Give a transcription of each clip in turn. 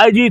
IG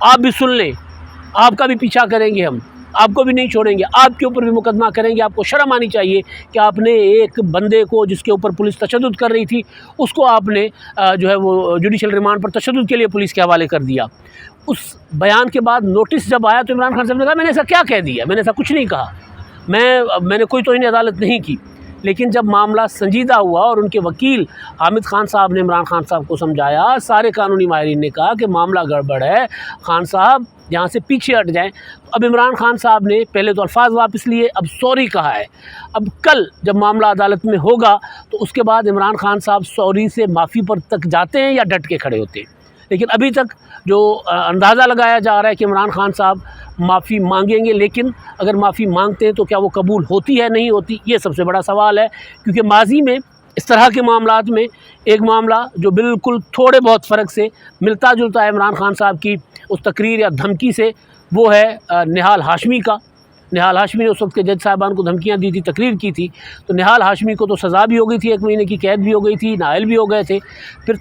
آپ بھی سن لیں، آپ کا بھی پیچھا کریں گے ہم، آپ کو بھی نہیں چھوڑیں گے، آپ کے اوپر بھی مقدمہ کریں گے۔ آپ کو شرم آنی چاہیے کہ آپ نے ایک بندے کو جس کے اوپر پولیس تشدد کر رہی تھی، اس کو آپ نے جو ہے وہ جوڈیشل ریمانڈ پر تشدد کے لیے پولیس کے حوالے کر دیا۔ اس بیان کے بعد نوٹس جب آیا تو عمران خان صاحب نے کہا میں نے ایسا کیا کہہ دیا، میں نے ایسا کچھ نہیں کہا، میں نے کوئی توہین عدالت نہیں کی۔ لیکن جب معاملہ سنجیدہ ہوا اور ان کے وکیل حامد خان صاحب نے عمران خان صاحب کو سمجھایا، سارے قانونی ماہرین نے کہا کہ معاملہ گڑبڑ ہے، خان صاحب یہاں سے پیچھے ہٹ جائیں، اب عمران خان صاحب نے پہلے تو الفاظ واپس لیے، اب سوری کہا ہے۔ اب کل جب معاملہ عدالت میں ہوگا تو اس کے بعد عمران خان صاحب سوری سے معافی پر تک جاتے ہیں یا ڈٹ کے کھڑے ہوتے ہیں۔ لیکن ابھی تک جو اندازہ لگایا جا رہا ہے کہ عمران خان صاحب معافی مانگیں گے، لیکن اگر معافی مانگتے ہیں تو کیا وہ قبول ہوتی ہے نہیں ہوتی، یہ سب سے بڑا سوال ہے۔ کیونکہ ماضی میں اس طرح کے معاملات میں ایک معاملہ جو بالکل تھوڑے بہت فرق سے ملتا جلتا ہے عمران خان صاحب کی اس تقریر یا دھمکی سے، وہ ہے نہال ہاشمی کا۔ نہال ہاشمی نے اس وقت کے جج صاحبان کو دھمکیاں دی تھی، تقریر کی تھی، تو نہال ہاشمی کو تو سزا بھی ہو گئی تھی، 1 مہینے کی قید بھی ہو گئی تھی، نائل بھی ہو گئے تھے۔ پھر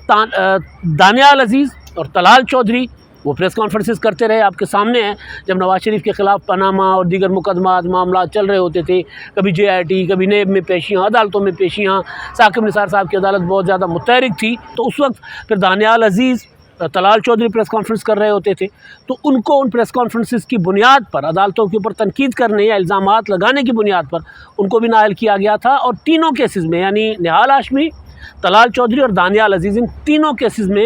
دانیال عزیز اور طلال چودھری وہ پریس کانفرنسز کرتے رہے، آپ کے سامنے ہیں، جب نواز شریف کے خلاف پاناما اور دیگر مقدمات معاملات چل رہے ہوتے تھے، کبھی JIT، کبھی نیب میں پیشیاں، عدالتوں میں پیشیاں، ثاقب نثار صاحب کی عدالت بہت زیادہ متحرک تھی، تو اس وقت پھر دانیال عزیز، طلال چودھری پریس کانفرنس کر رہے ہوتے تھے، تو ان کو ان پریس کانفرنسز کی بنیاد پر عدالتوں کے اوپر تنقید کرنے یا الزامات لگانے کی بنیاد پر ان کو بھی نائل کیا گیا تھا۔ اور تینوں کیسز میں، یعنی نہال ہاشمی، طلال چودھری اور دانیال عزیز، ان تینوں کیسز میں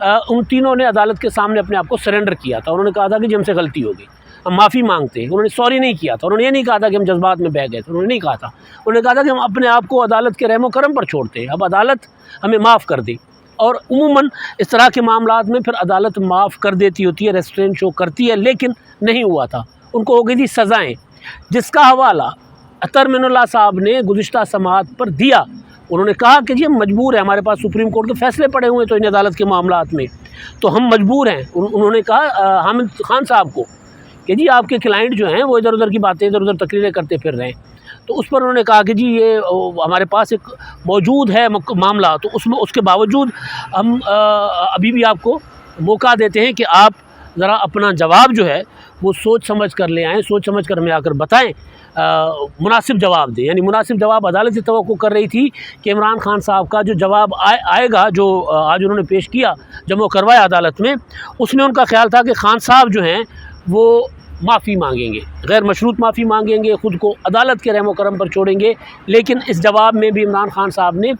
ان تینوں نے عدالت کے سامنے اپنے آپ کو سرنڈر کیا تھا۔ انہوں نے کہا تھا کہ جی ہم سے غلطی ہو گئی، ہم معافی مانگتے ہیں۔ انہوں نے سوری نہیں کیا تھا، انہوں نے یہ نہیں کہا تھا کہ ہم جذبات میں بہہ گئے تھے، انہوں نے نہیں کہا تھا، انہوں نے کہا تھا کہ ہم اپنے آپ کو عدالت کے رحم و کرم پر چھوڑتے ہیں، اب عدالت ہمیں معاف کر دے۔ اور عموماً اس طرح کے معاملات میں پھر عدالت معاف کر دیتی ہوتی ہے، ریسٹرین شو کرتی ہے، لیکن نہیں ہوا تھا، ان کو ہو گئی تھی سزائیں، جس کا حوالہ عطر من اللہ صاحب نے گزشتہ سماعت پر دیا۔ انہوں نے کہا کہ جی ہم مجبور ہیں، ہمارے پاس سپریم کورٹ کے فیصلے پڑے ہوئے ہیں تو ان عدالت کے معاملات میں، تو ہم مجبور ہیں۔ انہوں نے کہا حامد خان صاحب کو کہ جی آپ کے کلائنٹ جو ہیں وہ ادھر ادھر کی باتیں، ادھر ادھر تقریریں کرتے پھر رہے ہیں، تو اس پر انہوں نے کہا کہ جی یہ ہمارے پاس ایک موجود ہے معاملہ، تو اس کے باوجود ہم ابھی بھی آپ کو موقع دیتے ہیں کہ آپ ذرا اپنا جواب جو ہے وہ سوچ سمجھ کر لے آئیں، سوچ سمجھ کر ہمیں آ کر بتائیں، مناسب جواب دیں۔ یعنی مناسب جواب عدالت سے توقع کر رہی تھی کہ عمران خان صاحب کا جو جواب آئے گا، جو آج انہوں نے پیش کیا، جمع کروایا عدالت میں، اس میں ان کا خیال تھا کہ خان صاحب جو ہیں وہ معافی مانگیں گے، غیر مشروط معافی مانگیں گے، خود کو عدالت کے رحم و کرم پر چھوڑیں گے۔ لیکن اس جواب میں بھی عمران خان صاحب نے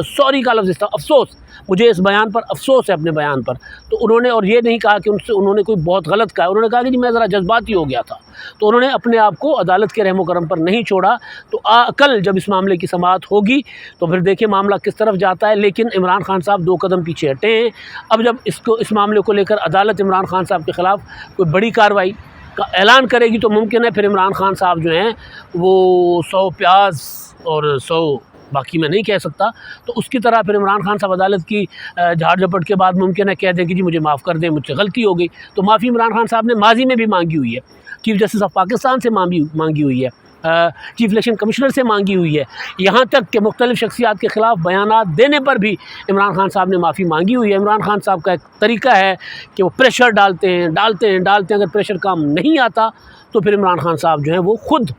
سوری کا لفظ استعمال، افسوس، مجھے اس بیان پر افسوس ہے اپنے بیان پر، تو انہوں نے اور یہ نہیں کہا کہ انہوں نے کوئی بہت غلط کہا، انہوں نے کہا کہ جی میں ذرا جذباتی ہو گیا تھا، تو انہوں نے اپنے آپ کو عدالت کے رحم و کرم پر نہیں چھوڑا۔ تو کل جب اس معاملے کی سماعت ہوگی تو پھر دیکھیں معاملہ کس طرف جاتا ہے، لیکن عمران خان صاحب 2 قدم پیچھے ہٹے ہیں۔ اب جب اس معاملے کو لے کر عدالت عمران خان صاحب کے خلاف کوئی بڑی کارروائی کا اعلان کرے گی تو ممکن ہے پھر عمران خان صاحب جو ہیں وہ 100 پیاز اور 100 باقی میں نہیں کہہ سکتا، تو اس کی طرح پھر عمران خان صاحب عدالت کی جھاڑ جھپٹ کے بعد ممکن ہے کہہ دیں کہ جی مجھے معاف کر دیں، مجھ سے غلطی ہو گئی۔ تو معافی عمران خان صاحب نے ماضی میں بھی مانگی ہوئی ہے، چیف جسٹس آف پاکستان سے مانگی ہوئی ہے، چیف الیکشن کمشنر سے مانگی ہوئی ہے، یہاں تک کہ مختلف شخصیات کے خلاف بیانات دینے پر بھی عمران خان صاحب نے معافی مانگی ہوئی ہے۔ عمران خان صاحب کا ایک طریقہ ہے کہ وہ پریشر ڈالتے ہیں، اگر پریشر کام نہیں آتا تو پھر عمران خان صاحب جو ہیں وہ خود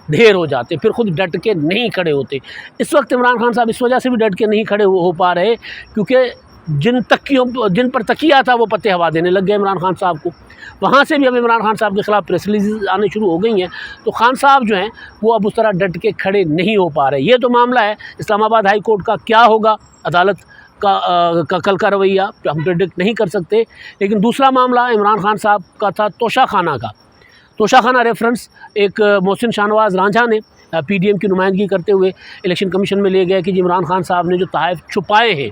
ڈھیر ہو جاتے، پھر خود ڈٹ کے نہیں کھڑے ہوتے۔ اس وقت عمران خان صاحب اس وجہ سے بھی ڈٹ کے نہیں کھڑے ہو پا رہے کیونکہ جن پر تکیہ تھا وہ پتے ہوا دینے لگ گئے عمران خان صاحب کو، وہاں سے بھی اب عمران خان صاحب کے خلاف پریس ریلیزز آنے شروع ہو گئی ہیں، تو خان صاحب جو ہیں وہ اب اس طرح ڈٹ کے کھڑے نہیں ہو پا رہے۔ یہ تو معاملہ ہے اسلام آباد ہائی کورٹ کا، کیا ہوگا عدالت کا کل کا رویہ ہم پریڈکٹ نہیں کر سکتے۔ لیکن دوسرا معاملہ عمران خان صاحب کا تھا توشہ خانہ کا۔ توشہ خانہ ریفرنس ایک محسن شاہنواز رانجھا نے PDM کی نمائندگی کرتے ہوئے الیکشن کمیشن میں لے گئے کہ جی عمران خان صاحب نے جو تحائف چھپائے ہیں،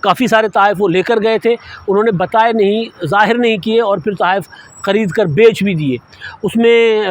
کافی سارے تحائف وہ لے کر گئے تھے، انہوں نے بتائے نہیں، ظاہر نہیں کیے اور پھر تحائف خرید کر بیچ بھی دیے۔ اس میں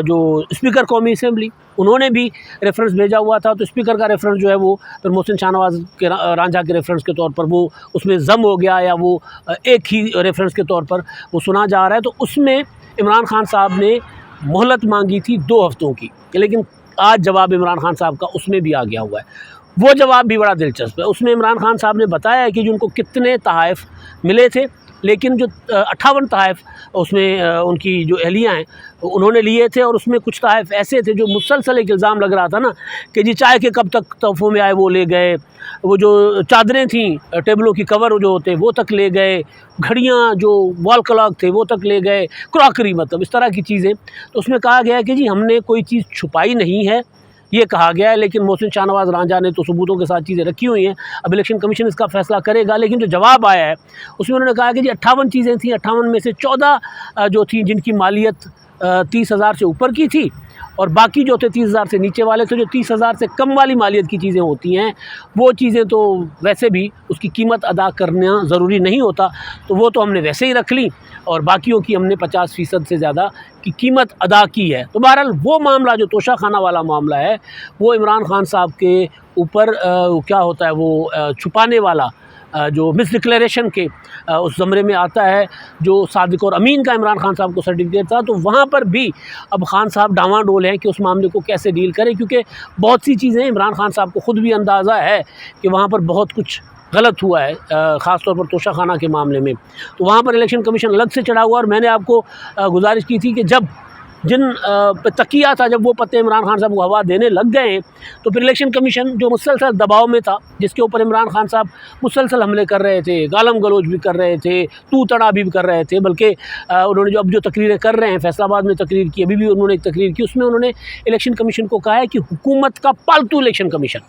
جو اسپیکر قومی اسمبلی انہوں نے بھی ریفرنس بھیجا ہوا تھا، تو اسپیکر کا ریفرنس جو ہے وہ پھر محسن شاہنواز کے رانجھا کے ریفرنس کے طور پر وہ اس میں ضم ہو گیا، یا وہ ایک ہی ریفرنس کے طور پر وہ سنا جا رہا ہے۔ تو اس میں عمران خان صاحب نے مہلت مانگی تھی 2 ہفتوں کی، لیکن آج جواب عمران خان صاحب کا اس میں بھی آ گیا ہوا ہے۔ وہ جواب بھی بڑا دلچسپ ہے۔ اس میں عمران خان صاحب نے بتایا ہے کہ جو ان کو کتنے تحائف ملے تھے، لیکن جو 58 تحائف اس میں ان کی جو اہلیہ ہیں انہوں نے لیے تھے، اور اس میں کچھ تحائف ایسے تھے جو مسلسل ایک الزام لگ رہا تھا نا کہ جی چائے کے کب تک تحفوں میں آئے وہ لے گئے، وہ جو چادریں تھیں ٹیبلوں کی کور جو ہوتے وہ تک لے گئے، گھڑیاں جو وال کلاک تھے وہ تک لے گئے، کراکری مطلب اس طرح کی چیزیں۔ تو اس میں کہا گیا ہے کہ جی ہم نے کوئی چیز چھپائی نہیں ہے، یہ کہا گیا ہے، لیکن محسن شاہ نواز رانجھا نے تو ثبوتوں کے ساتھ چیزیں رکھی ہوئی ہیں، اب الیکشن کمیشن اس کا فیصلہ کرے گا۔ لیکن جو جواب آیا ہے اس میں انہوں نے کہا کہ جی 58 چیزیں تھیں، 58 میں سے 14 جو تھیں جن کی مالیت 30,000 سے اوپر کی تھی، اور باقی جو تھے 30,000 سے نیچے والے تھے۔ جو 30,000 سے کم والی مالیت کی چیزیں ہوتی ہیں وہ چیزیں تو ویسے بھی اس کی قیمت ادا کرنا ضروری نہیں ہوتا، تو وہ تو ہم نے ویسے ہی رکھ لی، اور باقیوں کی ہم نے 50% سے زیادہ کی قیمت ادا کی ہے۔ تو بہرحال وہ معاملہ جو توشہ خانہ والا معاملہ ہے وہ عمران خان صاحب کے اوپر کیا ہوتا ہے، وہ چھپانے والا جو مس ڈکلیریشن کے اس زمرے میں آتا ہے، جو صادق اور امین کا عمران خان صاحب کو سرٹیفکیٹ تھا، تو وہاں پر بھی اب خان صاحب ڈاواں ڈول ہیں کہ اس معاملے کو کیسے ڈیل کریں، کیونکہ بہت سی چیزیں عمران خان صاحب کو خود بھی اندازہ ہے کہ وہاں پر بہت کچھ غلط ہوا ہے، خاص طور پر توشہ خانہ کے معاملے میں۔ تو وہاں پر الیکشن کمیشن الگ سے چڑھا ہوا، اور میں نے آپ کو گزارش کی تھی کہ جب جن پہ تکیہ تھا، جب وہ پتے عمران خان صاحب کو ہوا دینے لگ گئے ہیں، تو پھر الیکشن کمیشن جو مسلسل دباؤ میں تھا، جس کے اوپر عمران خان صاحب مسلسل حملے کر رہے تھے، گالم گلوچ بھی کر رہے تھے، تو تڑا بھی کر رہے تھے، بلکہ انہوں نے جو تقریریں کر رہے ہیں، فیصل آباد میں تقریر کی، ابھی بھی انہوں نے ایک تقریر کی، اس میں انہوں نے الیکشن کمیشن کو کہا ہے کہ حکومت کا پالتو الیکشن کمیشن۔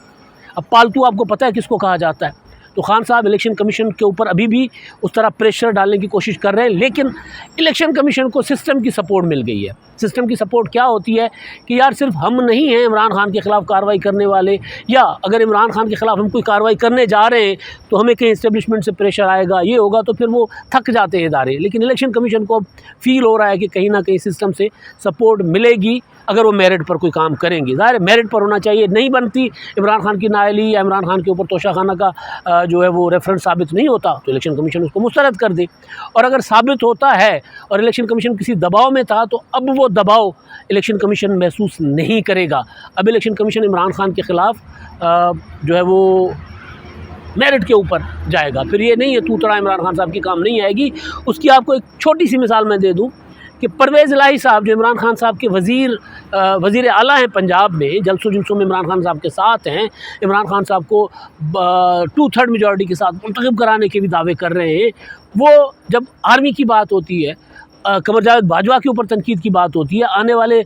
اب پالتو آپ کو پتہ ہے کس کو کہا جاتا ہے؟ تو خان صاحب الیکشن کمیشن کے اوپر ابھی بھی اس طرح پریشر ڈالنے کی کوشش کر رہے ہیں، لیکن الیکشن کمیشن کو سسٹم کی سپورٹ مل گئی ہے۔ سسٹم کی سپورٹ کیا ہوتی ہے کہ یار صرف ہم نہیں ہیں عمران خان کے خلاف کارروائی کرنے والے، یا اگر عمران خان کے خلاف ہم کوئی کارروائی کرنے جا رہے ہیں تو ہمیں کہیں اسٹیبلشمنٹ سے پریشر آئے گا، یہ ہوگا، تو پھر وہ تھک جاتے ہیں ادارے۔ لیکن الیکشن کمیشن کو اب فیل ہو رہا ہے کہ کہیں نہ کہیں سسٹم سے سپورٹ ملے گی اگر وہ میرٹ پر کوئی کام کریں گے۔ ظاہر ہے میرٹ پر ہونا چاہیے، نہیں بنتی عمران خان کی نااہلی یا عمران خان کے اوپر توشہ خانہ کا جو ہے وہ ریفرنس ثابت نہیں ہوتا تو الیکشن کمیشن اس کو مسترد کر دے، اور اگر ثابت ہوتا ہے اور الیکشن کمیشن کسی دباؤ میں تھا تو اب وہ دباؤ الیکشن کمیشن محسوس نہیں کرے گا۔ اب الیکشن کمیشن عمران خان کے خلاف جو ہے وہ میرٹ کے اوپر جائے گا، پھر یہ نہیں ہے تو تڑا عمران خان صاحب کی کام نہیں آئے گی۔ اس کی آپ کو ایک چھوٹی سی مثال میں دے دوں کہ پرویز الہی صاحب جو عمران خان صاحب کے وزیر اعلیٰ ہیں پنجاب میں، جلسوں جلسوں میں عمران خان صاحب کے ساتھ ہیں، عمران خان صاحب کو 2/3 میجورٹی کے ساتھ منتخب کرانے کے بھی دعوے کر رہے ہیں، وہ جب آرمی کی بات ہوتی ہے، قمر جاوید باجوہ کے اوپر تنقید کی بات ہوتی ہے، آنے والے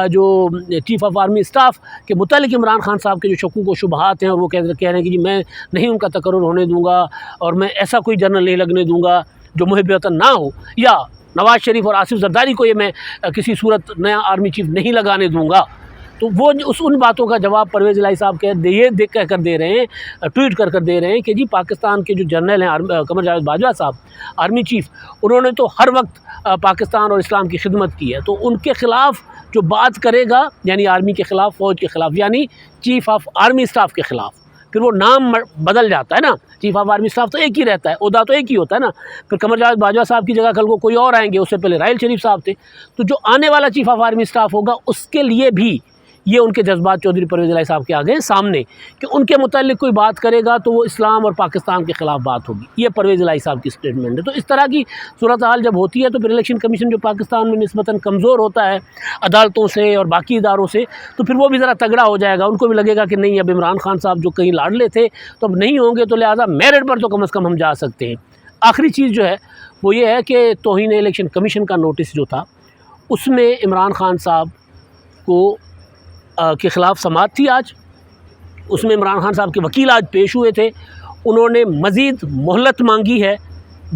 جو چیف آف آرمی اسٹاف کے متعلق عمران خان صاحب کے جو شکوک و شبہات ہیں، اور وہ کہہ رہے ہیں کہ جی میں نہیں ان کا تقرر ہونے دوں گا، اور میں ایسا کوئی جنرل نہیں لگنے دوں گا جو محب وطن نہ ہو، یا نواز شریف اور آصف زرداری کو یہ میں کسی صورت نیا آرمی چیف نہیں لگانے دوں گا، تو وہ ان باتوں کا جواب پرویز الہی صاحب یہ کہہ کر دے رہے ہیں، ٹویٹ کر دے رہے ہیں کہ جی پاکستان کے جو جنرل ہیں قمر جاوید باجوہ صاحب آرمی چیف، انہوں نے تو ہر وقت پاکستان اور اسلام کی خدمت کی ہے، تو ان کے خلاف جو بات کرے گا، یعنی آرمی کے خلاف، فوج کے خلاف، یعنی چیف آف آرمی اسٹاف کے خلاف، پھر وہ نام بدل جاتا ہے نا، چیف آف آرمی اسٹاف تو ایک ہی رہتا ہے، عہدہ تو ایک ہی ہوتا ہے نا، پھر قمر جاوید باجوہ صاحب کی جگہ کل کو کوئی اور آئیں گے، اس سے پہلے راحیل شریف صاحب تھے، تو جو آنے والا چیف آف آرمی اسٹاف ہوگا اس کے لیے بھی یہ ان کے جذبات چودھری پرویز الہی صاحب کے آگے ہیں سامنے، کہ ان کے متعلق کوئی بات کرے گا تو وہ اسلام اور پاکستان کے خلاف بات ہوگی، یہ پرویز الہی صاحب کی سٹیٹمنٹ ہے۔ تو اس طرح کی صورتحال جب ہوتی ہے تو پھر الیکشن کمیشن جو پاکستان میں نسبتاً کمزور ہوتا ہے عدالتوں سے اور باقی اداروں سے، تو پھر وہ بھی ذرا تگڑا ہو جائے گا، ان کو بھی لگے گا کہ نہیں اب عمران خان صاحب جو کہیں لاڈلے تھے تو اب نہیں ہوں گے، تو لہٰذا میرٹ پر تو کم از کم ہم جا سکتے ہیں۔ آخری چیز جو ہے وہ یہ ہے کہ توہین الیکشن کمیشن کا نوٹس جو تھا اس میں عمران خان صاحب کو کے خلاف سماعت تھی آج، اس میں عمران خان صاحب کے وکیل آج پیش ہوئے تھے، انہوں نے مزید مہلت مانگی ہے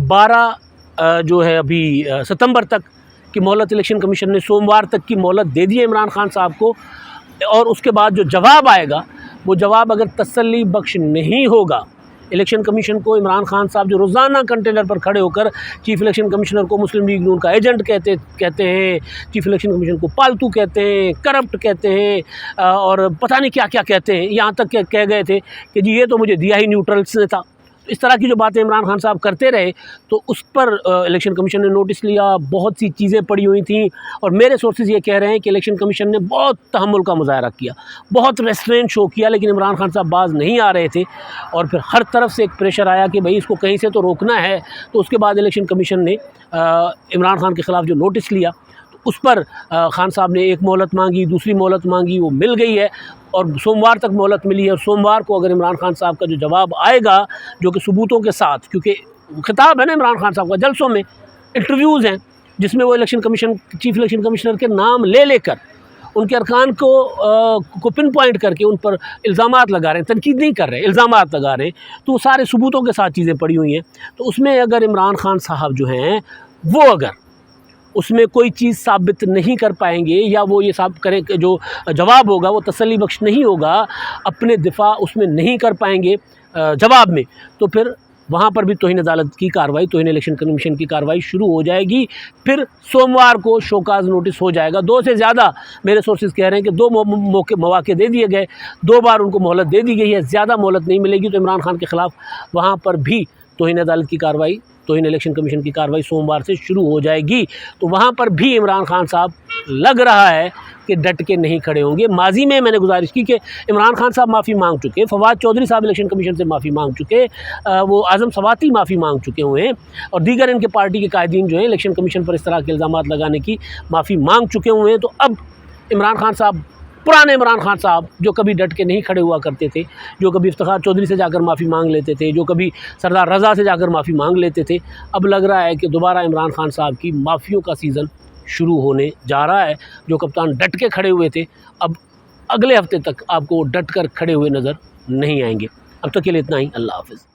12 جو ہے ابھی ستمبر تک کی مہلت الیکشن کمیشن نے سوموار تک کی مہلت دے دی ہے عمران خان صاحب کو، اور اس کے بعد جو جواب آئے گا وہ جواب اگر تسلی بخش نہیں ہوگا، الیکشن کمیشن کو عمران خان صاحب جو روزانہ کنٹینر پر کھڑے ہو کر چیف الیکشن کمشنر کو مسلم لیگ نون کا ایجنٹ کہتے ہیں، چیف الیکشن کمیشن کو پالتو کہتے ہیں، کرپٹ کہتے ہیں، اور پتہ نہیں کیا کیا کہتے ہیں، یہاں تک کہ کہہ گئے تھے کہ جی یہ تو مجھے دیا ہی نیوٹرلس نے تھا، تو اس طرح کی جو باتیں عمران خان صاحب کرتے رہے تو اس پر الیکشن کمیشن نے نوٹس لیا، بہت سی چیزیں پڑی ہوئی تھیں، اور میرے سورسز یہ کہہ رہے ہیں کہ الیکشن کمیشن نے بہت تحمل کا مظاہرہ کیا، بہت ریسٹرین شو کیا، لیکن عمران خان صاحب باز نہیں آ رہے تھے، اور پھر ہر طرف سے ایک پریشر آیا کہ بھئی اس کو کہیں سے تو روکنا ہے۔ تو اس کے بعد الیکشن کمیشن نے عمران خان کے خلاف جو نوٹس لیا تو اس پر خان صاحب نے ایک مہلت مانگی، دوسری مہلت مانگی، وہ مل گئی ہے، اور سوموار تک مہلت ملی ہے، اور سوموار کو اگر عمران خان صاحب کا جو جواب آئے گا جو کہ ثبوتوں کے ساتھ، کیونکہ خطاب ہے نا عمران خان صاحب کا جلسوں میں، انٹرویوز ہیں جس میں وہ چیف الیکشن کمشنر کے نام لے کر ان کے ارکان کو پن پوائنٹ کر کے ان پر الزامات لگا رہے ہیں، تنقید نہیں کر رہے، الزامات لگا رہے ہیں، تو وہ سارے ثبوتوں کے ساتھ چیزیں پڑی ہوئی ہیں۔ تو اس میں اگر عمران خان صاحب جو ہیں وہ اگر اس میں کوئی چیز ثابت نہیں کر پائیں گے، یا وہ یہ ثابت کریں کہ جو جواب ہوگا وہ تسلی بخش نہیں ہوگا، اپنے دفاع اس میں نہیں کر پائیں گے جواب میں، تو پھر وہاں پر بھی توہین عدالت کی کارروائی، توہین الیکشن کمیشن کی کارروائی شروع ہو جائے گی۔ پھر سوموار کو شوکاز نوٹس ہو جائے گا، 2 سے زیادہ میرے سورسز کہہ رہے ہیں کہ 2 مواقع دے دیے گئے، 2 بار ان کو مہلت دے دی گئی ہے، زیادہ مہلت نہیں ملے گی، تو عمران خان کے خلاف وہاں پر بھی توہین عدالت کی کارروائی، توہین الیکشن کمیشن کی کارروائی سوموار سے شروع ہو جائے گی۔ تو وہاں پر بھی عمران خان صاحب لگ رہا ہے کہ ڈٹ کے نہیں کھڑے ہوں گے۔ ماضی میں نے گزارش کی کہ عمران خان صاحب معافی مانگ چکے، فواد چودھری صاحب الیکشن کمیشن سے معافی مانگ چکے، وہ اعظم سواتی معافی مانگ چکے ہوئے ہیں، اور دیگر ان کے پارٹی کے قائدین جو ہیں الیکشن کمیشن پر اس طرح کے الزامات لگانے کی معافی مانگ چکے ہوئے ہیں۔ تو اب عمران خان صاحب، پرانے عمران خان صاحب جو کبھی ڈٹ کے نہیں کھڑے ہوا کرتے تھے، جو کبھی افتخار چودھری سے جا کر معافی مانگ لیتے تھے، جو کبھی سردار رضا سے جا کر معافی مانگ لیتے تھے، اب لگ رہا ہے کہ دوبارہ عمران خان صاحب کی معافیوں کا سیزن شروع ہونے جا رہا ہے۔ جو کپتان ڈٹ کے کھڑے ہوئے تھے اب اگلے ہفتے تک آپ کو ڈٹ کر کھڑے ہوئے نظر نہیں آئیں گے۔ اب تک کے لیے اتنا ہی، اللہ حافظ۔